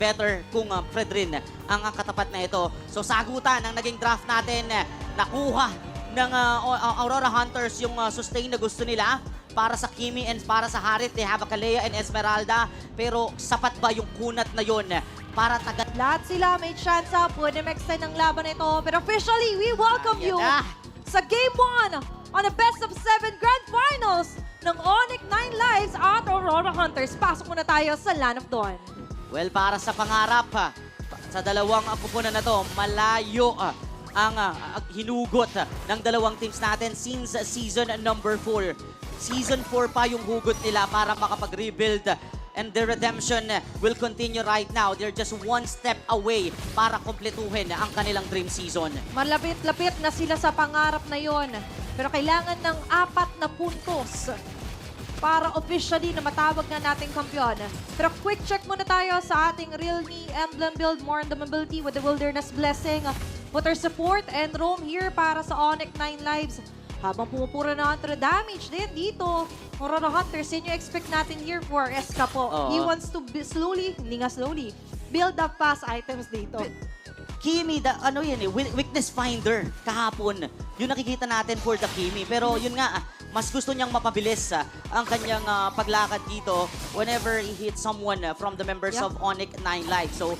better kung Fred rin ang katapat na ito. So sagutan ang naging draft natin, nakuha ng Aurora Hunters yung sustain na gusto nila para sa Kimi and para sa Harit. They have a Kalea and Esmeralda. Pero sapat ba yung kunat na yon para tagal? Lahat sila may chance pwede ma-extend ang laban na ito. Pero officially, we welcome you sa Game 1 on the Best of 7 Grand Finals ng Onyx 9 Lives at Aurora Hunters. Pasok muna tayo sa Land of Dawn. Well, para sa pangarap, sa dalawang pupunan na to, malayo ang hinugot ng dalawang teams natin since season number 4. Season 4 pa yung hugot nila para makapag-rebuild. And the redemption will continue right now. They're just one step away para kumpletuhin ang kanilang dream season. Malapit-lapit na sila sa pangarap na yon. Pero kailangan ng 4 na puntos para officially na matawag na nating kampiyon. Pero quick check muna tayo sa ating Realme Emblem build. More on the mobility with the Wilderness Blessing. Water support and roam here para sa Onyx 9 Lives. Habang pumupura na ang damage din dito. Aurora Hunters, yun yung expect natin here for Eska po. He wants to slowly, hindi nga slowly, build up fast items dito. Kimi, ano yan weakness finder kahapon. Yung nakikita natin for the Kimi. Pero yun nga, mas gusto niyang mapabilis ang kanyang paglakad dito whenever he hits someone from the members of Onyx 9 Lives. So,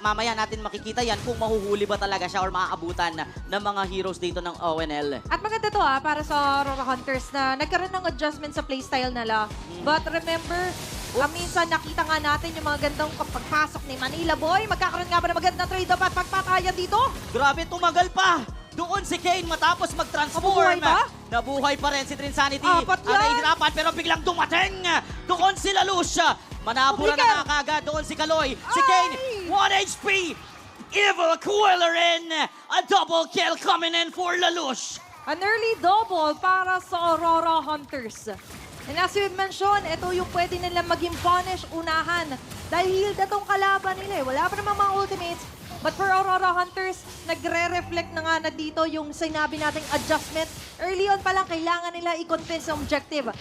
mamaya natin makikita yan kung mahuhuli ba talaga siya or maaabutan ng mga heroes dito ng ONL. At maganda to para sa Aurora Hunters na nagkaroon ng adjustment sa playstyle nila. But remember, minsan nakita nga natin yung mga gandang pagpasok ni Manila Boy. Magkakaroon nga ba ng magandang trade-off at pagpatayan dito? Grabe, tumagal pa! Doon si Kane matapos mag-transform. Nabuhay ba? Nabuhay pa rin si Trinsanity. Apat yan! Nahihirapan pero biglang dumating. Doon si Lalush. Manabura na kagad. Doon si Kaloy. Si Kane, 1 HP. Evil Queller in. A double kill coming in for Lalush. An early double para sa Aurora Hunters. And as we mentioned, ito yung pwede nila maging punish unahan. Dahil healed na tong kalaban nila. Wala pa namang mga ultimates. But for Aurora Hunters, nagre-reflect na nga na dito yung sinabi nating adjustment. Early on pa lang, kailangan nila i-convince ang objective.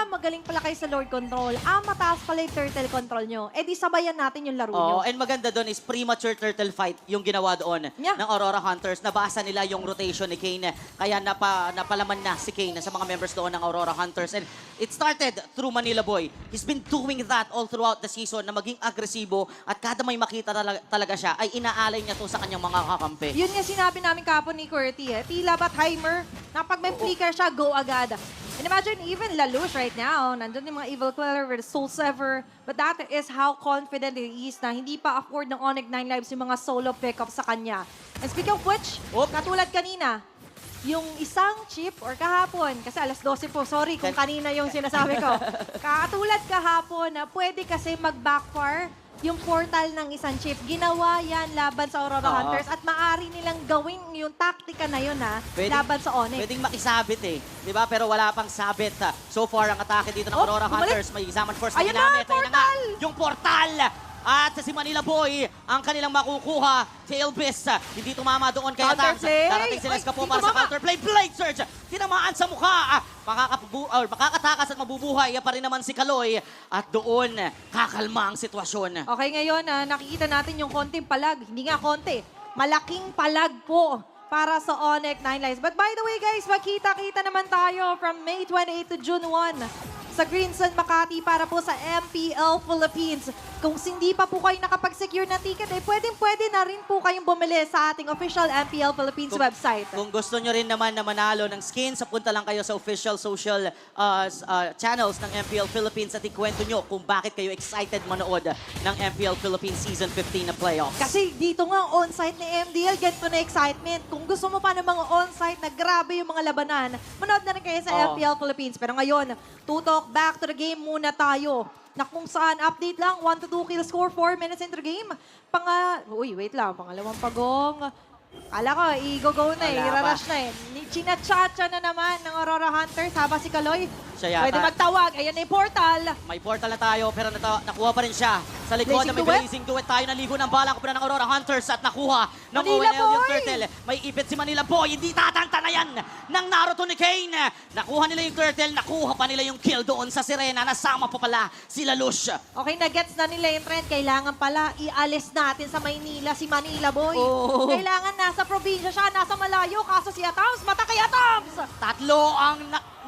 Magaling pala kayo sa Lord Control. Mataas pala yung Turtle Control nyo. Eh di sabayan natin yung laro nyo. And maganda doon is premature turtle fight yung ginawa doon ng Aurora Hunters. Nabasa nila yung rotation ni Kane. Kaya napalaman na si Kane sa mga members doon ng Aurora Hunters. And it started through Manila Boy. He's been doing that all throughout the season na maging agresibo at kada may makita talaga siya ay inaalay niya to sa kanyang mga kakampi. Yun nga sinabi namin kapon ni Curty. Tila ba't Heimer, na pag may flicker siya, go agad. And imagine even Lalush right now, nandun yung mga Evil Queller with Soul Sever. But that is how confident he is na hindi pa afford ng Onyx 9 Lives yung mga solo pick-up sa kanya. And speaking of which, katulad kanina, yung isang chip or kahapon, kasi alas 12 po, sorry kung kanina yung sinasabi ko. Katulad kahapon na pwede kasi mag-backfire yung portal ng isang chip. Ginawa yan laban sa Aurora Hunters at maaari nilang gawin yung taktika na yun laban sa Onyx. Pwedeng makisabit diba? Pero wala pang sabit. So far, ang atake dito ng Aurora Hunters, may Examine Force na ginamit. Ayun na, yung portal! At si Manila Boy, ang kanilang makukuha, Tailbeast. Hindi tumama doon kay Atams. Darating sila Eska po para sa counterplay. Blade Surge! Tinamaan sa mukha. Makakatakas at mabubuhay pa rin naman si Kaloy. At doon, kakalma ang sitwasyon. Okay, ngayon, nakikita natin yung konting palag. Hindi nga konti. Malaking palag po para sa Onyx 9 Lives. But by the way, guys, magkita-kita naman tayo from May 28 to June 1 sa Greensun, Makati para po sa MPL Philippines. Kung hindi pa po kayo nakapag-secure na ticket, pwedeng-pwede na rin po kayong bumili sa ating official MPL Philippines website. Kung gusto nyo rin naman na manalo ng skins, punta lang kayo sa official social channels ng MPL Philippines at ikwento nyo kung bakit kayo excited manood ng MPL Philippines Season 15 na playoffs. Kasi dito nga on-site ni MDL, ganito na excitement. Kung gusto mo pa ng mga on-site na grabe yung mga labanan, manood na rin kayo sa MPL Philippines. Pero ngayon, tutok, back to the game muna tayo. Na kung saan update lang, 1 to 2 kill score, 4 minutes into the game. Uy, wait lang, pangalawang pagong. Kala ko, i-go-go na irarash na Chinachacha na naman ng Aurora Hunters habang si Kaloy Siya yata. Pwede magtawag. Ayan na yung portal. May portal na tayo, pero nakuha pa rin siya. Sa likod na may blazing duet tayo. Naligo ng bala ko ng Aurora Hunters at nakuha ng Manila ONL yung Boy! turtle. May ipit si Manila Boy. Hindi tatantanayan ng Naruto ni Kane. Nakuha nila yung turtle. Nakuha pa nila yung kill doon sa Sirena. Nasama pa pala sila Lush. Okay, na-gets na nila yung trend. Kailangan pala ialis natin sa Maynila si Manila Boy. Oo. Kailangan nasa probinsya siya, nasa malayo. Kaso si Atams, mata kay Atams! Tatlo ang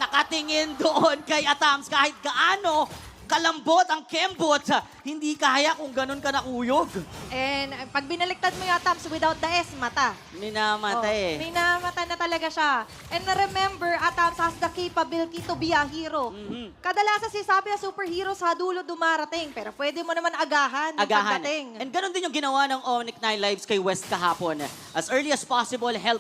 nakatingin doon kay Atams. Kahit gaano kalambot ang kembot, hindi kaya kung ganun ka nakuyog. And pag binaliktad mo yung Atams without the S, mata. Minamatay. Minamata na talaga siya. And remember, Atams has the capability to be a hero. Kadalasan sinasabi na superhero sa dulo dumarating, pero pwede mo naman agahan yung pagdating. And ganun din yung ginawa ng Onyx 9 Lives kay West kahapon. As early as possible, help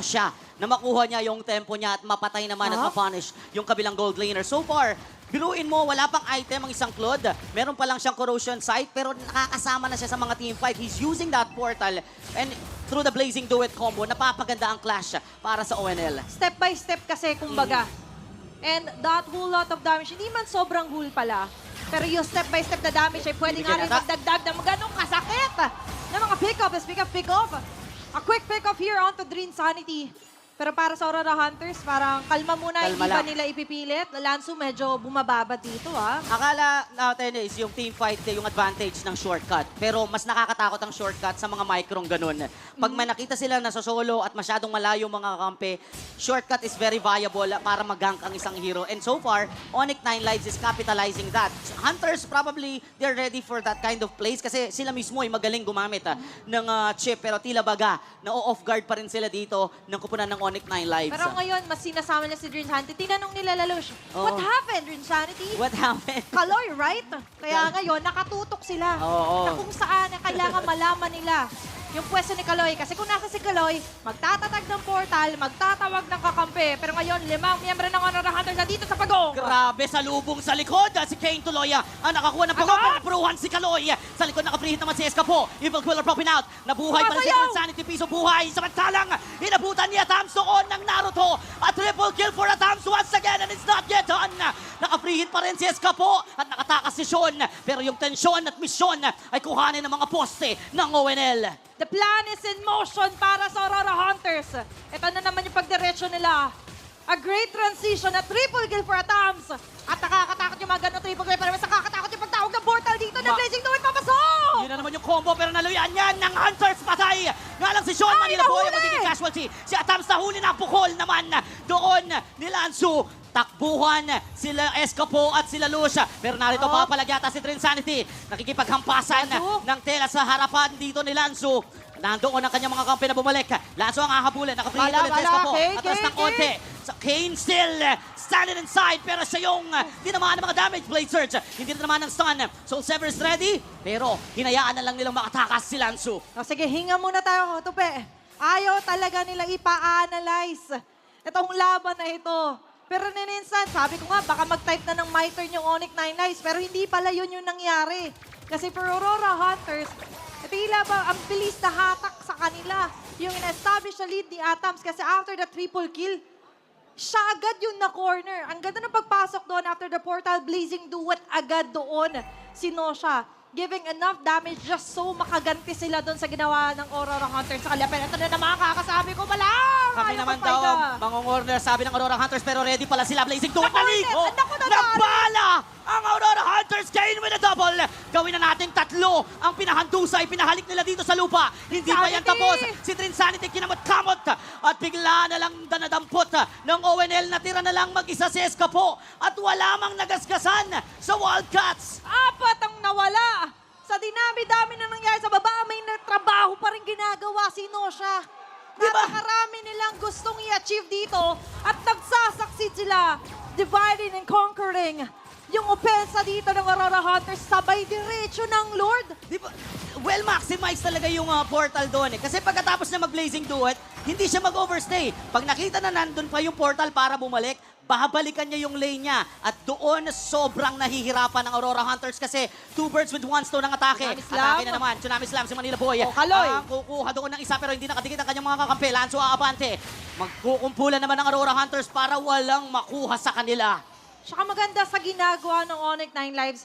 siya na makuha niya yung tempo niya at mapatay naman at mapunish yung kabilang gold laner. So far, biruin mo, wala pang item ang isang Claude. Meron pa lang siyang corrosion sight, pero nakakasama na siya sa mga team fight. He's using that portal and through the blazing duet combo, napapaganda ang clash para sa ONL. Step by step kasi, kumbaga. And that whole lot of damage, hindi man sobrang whole pala. Pero yung step by step na damage ay pwede nga rin magdagdag ng ganong kasakit na mga pick-off. Pick-off. A quick pick-off here onto Dream Sanity. Pero para sa Aurora Hunters, parang kalma muna, hindi ba nila ipipilit? Lansu medyo bumababa dito, Akala natin is yung team fight, yung advantage ng shortcut. Pero mas nakakatakot ang shortcut sa mga microng ganun. Pag may nakita sila na sa solo at masyadong malayo mga kampe, shortcut is very viable para mag-gank ang isang hero. And so far, Onyx 9 Lives is capitalizing that. Hunters probably, they're ready for that kind of plays kasi sila mismo ay magaling gumamit ng chip. Pero tila baga, na-off guard pa rin sila dito ng kupunan ng Onyx 9 Lives. Pero ngayon, mas sinasama na si Dream Sanity. Tinanong nila Lalush, what happened, Dream Sanity? What happened? Kaloy, right? Kaya ngayon, nakatutok sila na kung saan na kailangan malaman nila yung pwesto ni Kaloy. Kasi kung nasa si Kaloy, magtatatag ng portal, magtatawag ng kakampi. Pero ngayon, 5 miyembro ng Aurora Hunters na dito sa pagong. Grabe, sa lubong sa likod. Si Kane tuloy ang nakakuha ng pagong. Napuruhan si Kaloy. Sa likod nakapre-hit naman si Escapo. Evil Quiller popping out. Nabuhay pa rin si Insanity. Piso buhay. Samantalang, inabutan ni Atams doon ng Naruto. A triple kill for Atams once again and it's not yet done. Nakapre-hit pa rin si Escapo at nakatakas si Sean. Pero yung tensyon at misyon ay kuhanin ng mga poste ng ONL. The plan is in motion para sa Aurora Hunters. Ito na naman yung pagdiretso nila. A great transition, a triple kill for Atams. At nakakatakot yung mga ganun triple kill. Pero mas nakakatakot yung pagtawag ng portal dito na Blazing Duet papasok! Yun na naman yung combo pero naluyan yan ng Hunters patay. Nga lang si Sean Manila Boy ang magiging casualty. Si Atams nahuli na pukol naman doon ni Lansu. Takbuhan sila Escapo at sila Lucia. Pero narito papalagyata si Dream Sanity. Nakikipaghampasan ng tela sa harapan dito ni Lansu. Nandoon ang kanyang mga kampi na bumalik. Lansu ang hahabulin. Nakaprihit ulit si Escapo. Atras ng konti. Kane still standing inside. Pero siya yung dinamaan ng mga damage blade surge. Hindi na naman ng stun. Soul Sever is ready. Pero hinayaan na lang nilang makatakas si Lansu. Sige, hinga muna tayo, Tupe. Ayaw talaga nila ipa-analyze itong laban na ito. Pero nininsan, sabi ko nga, baka mag-type na ng my turn yung Onyx 9 Lives. Pero hindi pala yun yung nangyari. Kasi for Aurora Hunters, tila ba ang bilis na hatak sa kanila yung in-establish na lead ni Atams. Kasi after the triple kill, siya agad yung na-corner. Ang ganda ng pagpasok doon after the portal, blazing duet agad doon si Nosha. Giving enough damage just so makaganti sila doon sa ginawa ng Aurora Hunters sa kanila. Pero ito na naman kakasabi ko, malang! Kami naman daw ang mangungorner, sabi ng Aurora Hunters, pero ready pala sila. Blazing Duet na ligo! Naku, Nabala ang Aurora Hunters! Kane with a double! Gawin na natin 3 ang pinahandusay, pinahalik nila dito sa lupa. Hindi pa yan tapos. Si Dream Sanity kinamot-kamot at bigla na lang danadampot ng ONL. Natira na lang mag-isa si Escapo at wala mang nagasgasan sa Wildcats. 4 ang nawala. Sa dinami-dami na nangyari sa baba, may trabaho pa rin ginagawa si Nosha. Napakarami nilang gustong i-achieve dito at nagsasucceed sila. Dividing and conquering. Yung opensa dito ng Aurora Hunters, sabay diretso ng Lord. Well, maximize talaga yung portal doon eh. Kasi pagkatapos na mag-blazing duet, hindi siya mag-overstay. Pag nakita na nandun pa yung portal para bumalik, babalikan niya yung lane niya. At doon sobrang nahihirapan ng Aurora Hunters kasi 2 birds with 1 stone ang atake. Atake na naman, Tsunami Slam si Manila Boy. Kaloy. Ang kukuha doon ng isa pero hindi nakadikit ang kanyang mga kakampi. Lanzo aabante. Magkukumpulan naman ng Aurora Hunters para walang makuha sa kanila. Tsaka maganda sa ginagawa ng Onyx 9 Lives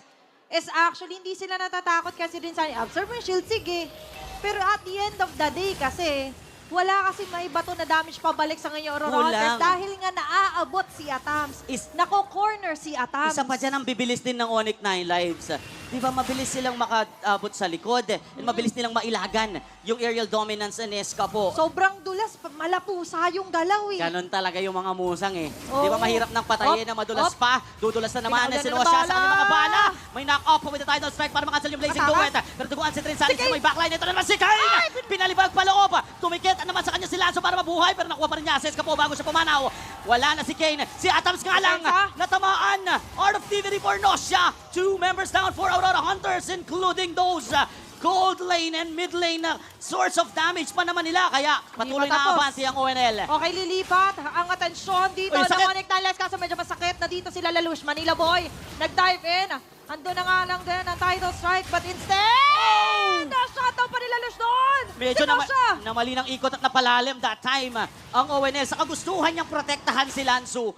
is actually hindi sila natatakot kasi din sa observe mo yung shield, sige. Pero at the end of the day kasi, wala kasi may bato na damage pabalik sa ngayon Aurora Kulang. Hunters dahil nga naaabot si Atams. Nako-corner si Atams. Isa pa dyan ang bibilis din ng Onyx 9 Lives. Di ba, mabilis silang makaabot sa likod. And mabilis nilang mailagan yung aerial dominance ni Escapo. Sobrang dulas, malapusa yung galaw eh. Ganon talaga yung mga musang eh. Oo. Di ba mahirap ng patayin na madulas Op. pa. Dudulas na naman Pinaulan si na ng Nosha sa kanyang mga bala. bala. May knock-off with the title strike para makansel yung Blazing Matakas. Duet. Pero duguan si Trin Salis Si sa may backline. Ito na naman si Kain! Pinalibag pa loob. Tumikit naman sa kanya si Lanzo para mabuhay. Pero nakuha pa rin niya si Escapo bago siya pumanaw. Wala na si Kane. Si Atams nga lang Depensa. natamaan. Art of Thievery for Nosha. 2 members down for Aurora Hunters including those gold lane and mid lane na source of damage pa naman nila. Kaya patuloy na matapos. abanti ang ONL. Okay, lilipat ang atensyon dito Uy, ng sakit. Onyx 9 Lives kaso medyo masakit na dito sila Lalush. Manila Boy, nag-dive in. Ando na nga lang din ang title strike but instead, na-shutdown pa ni Lalush doon. Medyo Sino siya? namali ng ikot at napalalim that time. Ang ONL sa kagustuhan niyang protektahan si Lanzo.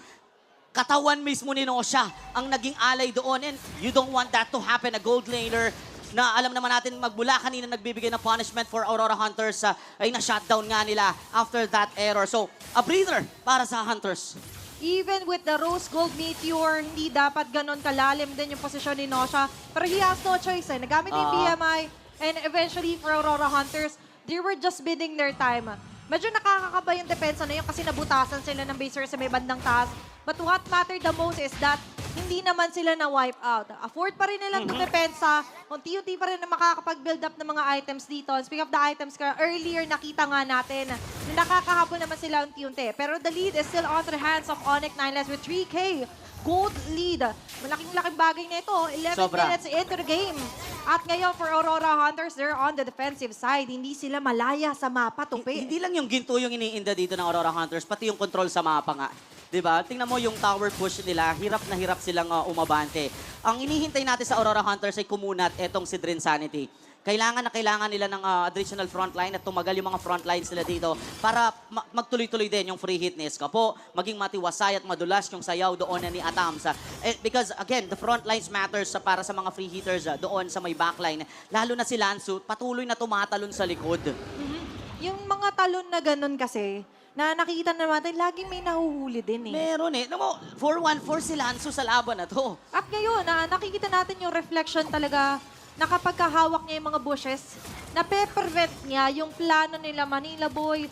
Katawan mismo ni Nosha ang naging alay doon and you don't want that to happen. A gold laner na alam naman natin magbula kanina nagbibigay ng punishment for Aurora Hunters ay na-shutdown nga nila after that error. So, a breather para sa Hunters. Even with the Rose Gold Meteor, hindi dapat ganon kalalim din yung posisyon ni Nosha. Pero he has no choice eh. Nagamit yung BMI and eventually for Aurora Hunters, they were just bidding their time. Medyo nakakakaba yung depensa na yun kasi nabutasan sila ng baser sa may bandang taas. But what mattered the most is that hindi naman sila na-wipe out. Afford pa rin nilang depensa. Unti-unti pa rin na makakapag-build up ng mga items dito. Speaking of the items, earlier nakita nga natin na nakakahabol naman sila unti-unti. Pero the lead is still on the hands of Onyx 9 Lives with 3K gold lead. Malaking-laking bagay na ito. 11 Sobra. minutes into the game. At ngayon for Aurora Hunters, they're on the defensive side. Hindi sila malaya sa mapa, tupi. Hindi lang yung ginto yung iniinda dito ng Aurora Hunters, pati yung control sa mapa nga. 'Di ba? Tingnan mo yung tower push nila, hirap na hirap silang umabante. Ang inihintay natin sa Aurora Hunters ay kumunat etong si Drin Sanity. Kailangan nila ng additional frontline at tumagal yung mga frontlines nila dito para magtuloy-tuloy din yung free hit ni Escapo, maging matiwasay at madulas yung sayaw doon ni Atams. Because again, the frontlines matters para sa mga free hitters doon sa may backline. Lalo na si Lanzo, patuloy na tumatalon sa likod. Yung mga talon na ganun kasi, na nakikita naman natin, laging may nahuhuli din eh. Meron eh. Alam mo, 4-1-4 si Lanzo sa laban na to. At ngayon, nakikita natin yung reflection talaga na kapag kahawak niya yung mga bushes, nape-prevent niya yung plano nila Manila Boy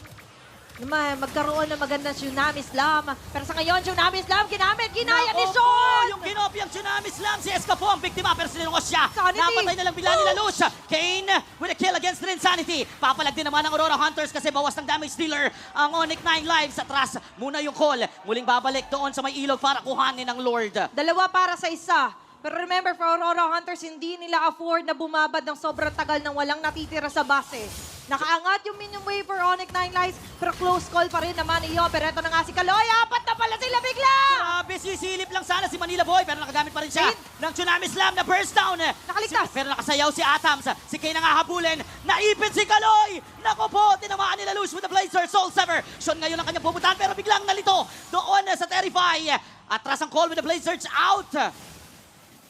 na magkaroon ng magandang tsunami slam. Pero sa ngayon, tsunami slam ginamit, ginaya ni Nako po, Sean! yung kinopyang tsunami slam, si Escapo ang biktima, pero sinilungos siya. Sanity! Napatay na lang bigla nila Luz. Kane with a kill against Insanity. Papalag din naman ng Aurora Hunters kasi bawas ng damage dealer ang Onyx 9 Lives. Atras muna yung call. Muling babalik doon sa may ilog para kuhanin ng Lord. Dalawa para sa isa. Pero remember, for Aurora Hunters, hindi nila afford na bumabad ng sobrang tagal nang walang natitira sa base. Nakaangat yung minion wave for Onyx 9 Lives, pero close call pa rin naman iyo. Pero eto na nga si Kaloy, apat na pala sila bigla! Grabe, sisilip lang sana si Manila Boy, pero nakagamit pa rin siya ng tsunami slam na burst down. Nakaligtas. Pero nakasayaw si Atams. Si Kane na nga habulin. Naipit si Kaloy! Nako po, tinamaan nila Luz with the Blazer, Soul Sever. Sean ngayon ang kanyang pupuntahan, pero biglang nalito doon sa Terrify. Atras ang call with the Blazers out.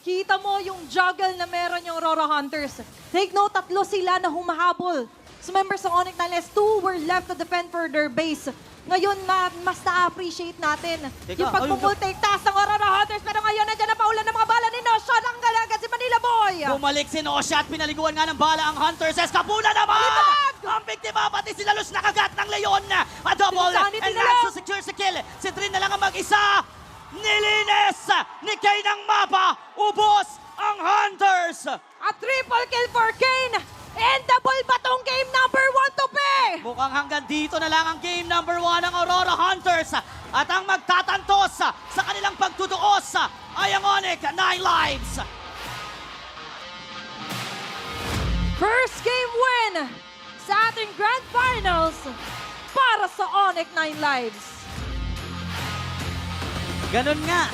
Kita mo yung juggle na meron yung Aurora Hunters. Take note, 3 sila na humahabol. So members ng Onyx 9 Lives, 2 were left to defend for their base. Ngayon, mas na-appreciate natin Teka, yung pagpumultake-task ng Aurora Hunters. Pero ngayon, nandiyan na paulan ng mga bala ni Nosha. Nangalagan si Manila Boy. Bumalik si Nosha at pinaliguan nga ng bala ang Hunters. Escapula naman! Libag! Ang biktima, pati si Lalus nakagat ng Leon. A double, Insanity and na lang. Lanzo secures the kill. Si Trin na lang ang mag-isa. Nilinis ni Kane ang mapa. Ubos ang Hunters. A triple kill for Kane. Endable ba tong game number 1 to pay? Mukhang hanggang dito na lang ang game number 1 ng Aurora Hunters. At ang magtatantos sa kanilang pagtutuos ay ang Onyx 9 Lives. First game win sa ating Grand Finals para sa Onyx 9 Lives. Ganun nga.